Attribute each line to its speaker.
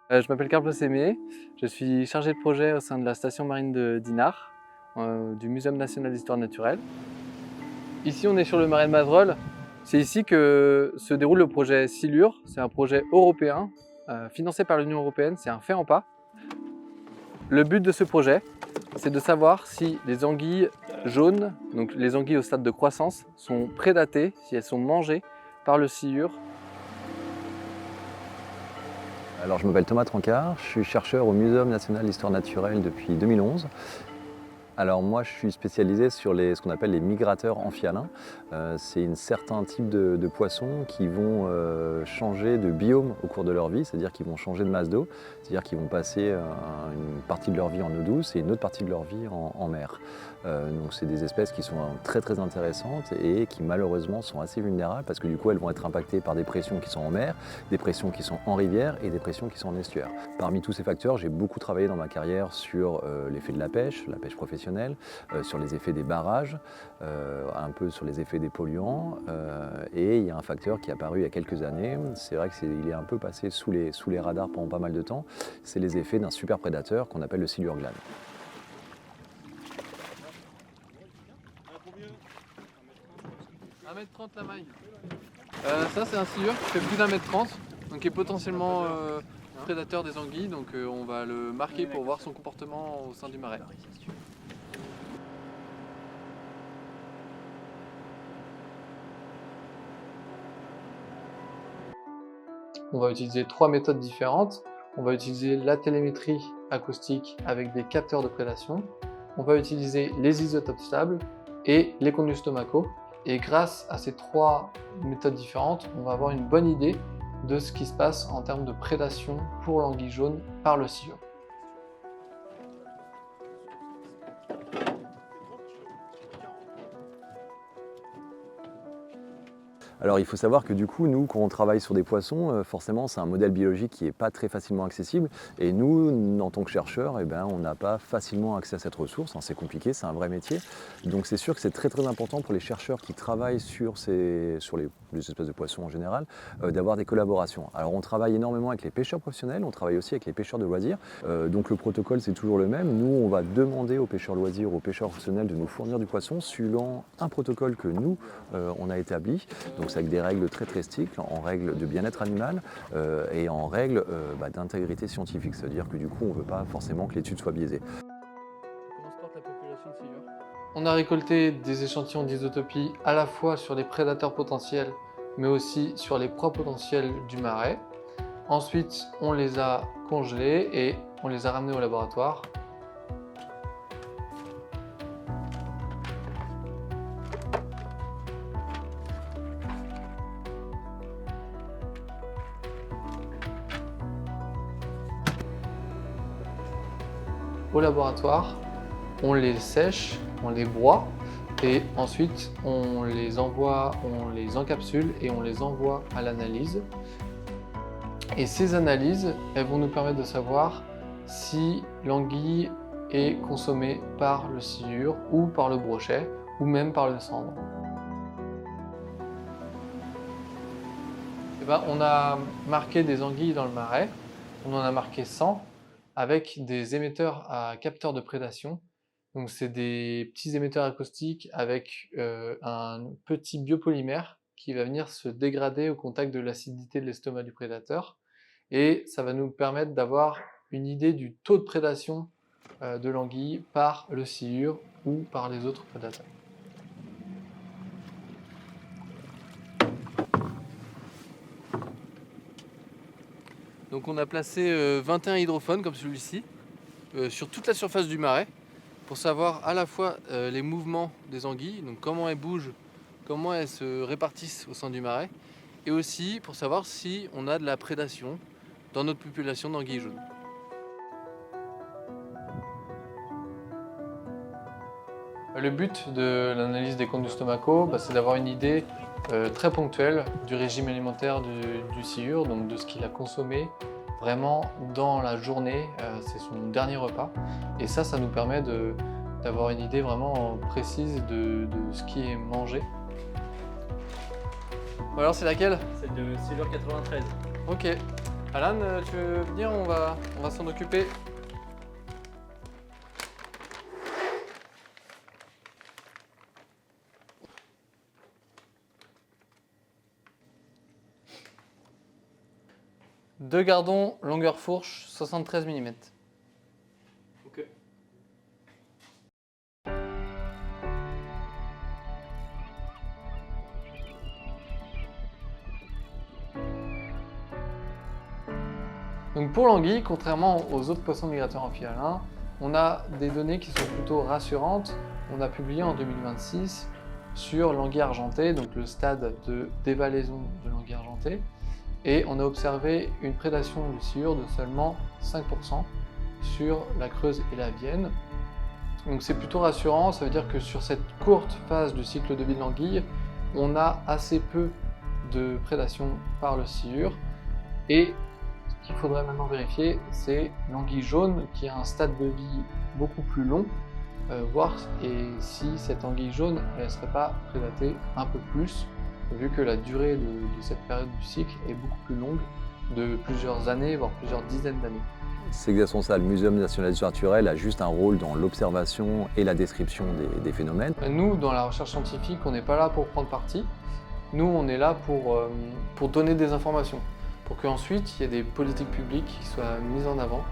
Speaker 1: Je m'appelle Carlos Aimé, je suis chargé de projet au sein de la station marine de Dinard, du Muséum national d'histoire naturelle. Ici, on est sur le marais de Madrol. C'est ici que se déroule le projet Silure. C'est un projet européen, financé par l'Union européenne, c'est un fait en pas. Le but de ce projet, c'est de savoir si les anguilles jaunes, donc les anguilles au stade de croissance, sont prédatées, si elles sont mangées par le silure.
Speaker 2: Alors, je m'appelle Thomas Trancard, je suis chercheur au Muséum national d'histoire naturelle depuis 2011. Alors moi je suis spécialisé sur ce qu'on appelle les migrateurs amphihalins. C'est un certain type de poissons qui vont changer de biome au cours de leur vie, c'est-à-dire qu'ils vont changer de masse d'eau, c'est-à-dire qu'ils vont passer une partie de leur vie en eau douce et une autre partie de leur vie en mer. Donc c'est des espèces qui sont très intéressantes et qui malheureusement sont assez vulnérables parce que du coup elles vont être impactées par des pressions qui sont en mer, des pressions qui sont en rivière et des pressions qui sont en estuaire. Parmi tous ces facteurs, j'ai beaucoup travaillé dans ma carrière sur l'effet de la pêche professionnelle, sur les effets des barrages, un peu sur les effets des polluants. Et il y a un facteur qui est apparu il y a quelques années, c'est vrai qu'il est un peu passé sous les radars pendant pas mal de temps, c'est les effets d'un super prédateur qu'on appelle le silure glane.
Speaker 1: 1,30 m la maille. Ça c'est un silure qui fait plus d'1,30 m, donc qui est potentiellement prédateur des anguilles, donc on va le marquer pour voir son comportement au sein du marais. On va utiliser 3 méthodes différentes. On va utiliser la télémétrie acoustique avec des capteurs de prédation. On va utiliser les isotopes stables et les conduits stomacaux. Et grâce à ces 3 méthodes différentes, on va avoir une bonne idée de ce qui se passe en termes de prédation pour l'anguille jaune par le silure.
Speaker 2: Alors il faut savoir que du coup, nous, quand on travaille sur des poissons, forcément c'est un modèle biologique qui n'est pas très facilement accessible. Et nous, en tant que chercheurs, on n'a pas facilement accès à cette ressource. C'est compliqué, c'est un vrai métier. Donc c'est sûr que c'est très important pour les chercheurs qui travaillent sur les espèces de poissons en général, d'avoir des collaborations. Alors on travaille énormément avec les pêcheurs professionnels, on travaille aussi avec les pêcheurs de loisirs. Donc le protocole c'est toujours le même. Nous, on va demander aux pêcheurs loisirs, aux pêcheurs professionnels de nous fournir du poisson suivant un protocole que nous, on a établi. Donc c'est avec des règles très strictes, en règles de bien-être animal et en règles d'intégrité scientifique. C'est-à-dire que du coup, on ne veut pas forcément que l'étude soit biaisée.
Speaker 1: Comment se porte la population de silure ? On a récolté des échantillons d'isotopie à la fois sur les prédateurs potentiels, mais aussi sur les proies potentielles du marais. Ensuite, on les a congelés et on les a ramenés au laboratoire. Au laboratoire, on les sèche, on les broie et ensuite on les encapsule et on les envoie à l'analyse. Et ces analyses, elles vont nous permettre de savoir si l'anguille est consommée par le silure ou par le brochet ou même par le cendre. On a marqué des anguilles dans le marais, on en a marqué 100 avec des émetteurs à capteurs de prédation. Donc c'est des petits émetteurs acoustiques avec un petit biopolymère qui va venir se dégrader au contact de l'acidité de l'estomac du prédateur. Et ça va nous permettre d'avoir une idée du taux de prédation de l'anguille par le silure ou par les autres prédateurs. Donc on a placé 21 hydrophones comme celui-ci sur toute la surface du marais pour savoir à la fois les mouvements des anguilles, donc comment elles bougent, comment elles se répartissent au sein du marais, et aussi pour savoir si on a de la prédation dans notre population d'anguilles jaunes. Le but de l'analyse des conduits stomacaux, c'est d'avoir une idée très ponctuelle du régime alimentaire du silure, donc de ce qu'il a consommé vraiment dans la journée, c'est son dernier repas. Et ça nous permet d'avoir une idée vraiment précise de ce qui est mangé. Alors c'est laquelle ?
Speaker 3: C'est de Silure 93.
Speaker 1: Ok. Alan, tu veux venir? On va s'en occuper. Deux gardons, longueur fourche, 73 mm. Ok. Donc pour l'anguille, contrairement aux autres poissons migrateurs amphihalins, on a des données qui sont plutôt rassurantes. On a publié en 2026 sur l'anguille argentée, donc le stade de dévalaison de l'anguille argentée, et on a observé une prédation de sciure de seulement 5% sur la Creuse et la Vienne. Donc c'est plutôt rassurant, ça veut dire que sur cette courte phase du cycle de vie de l'anguille, on a assez peu de prédation par le sciure. Et ce qu'il faudrait maintenant vérifier, c'est l'anguille jaune qui a un stade de vie beaucoup plus long, voir si cette anguille jaune ne serait pas prédatée un peu plus, vu que la durée de cette période du cycle est beaucoup plus longue, de plusieurs années, voire plusieurs dizaines d'années.
Speaker 2: C'est exactement ça, le Muséum national d'histoire naturelle a juste un rôle dans l'observation et la description des phénomènes.
Speaker 1: Nous, dans la recherche scientifique, on n'est pas là pour prendre parti. Nous, on est là pour donner des informations, pour qu'ensuite il y ait des politiques publiques qui soient mises en avant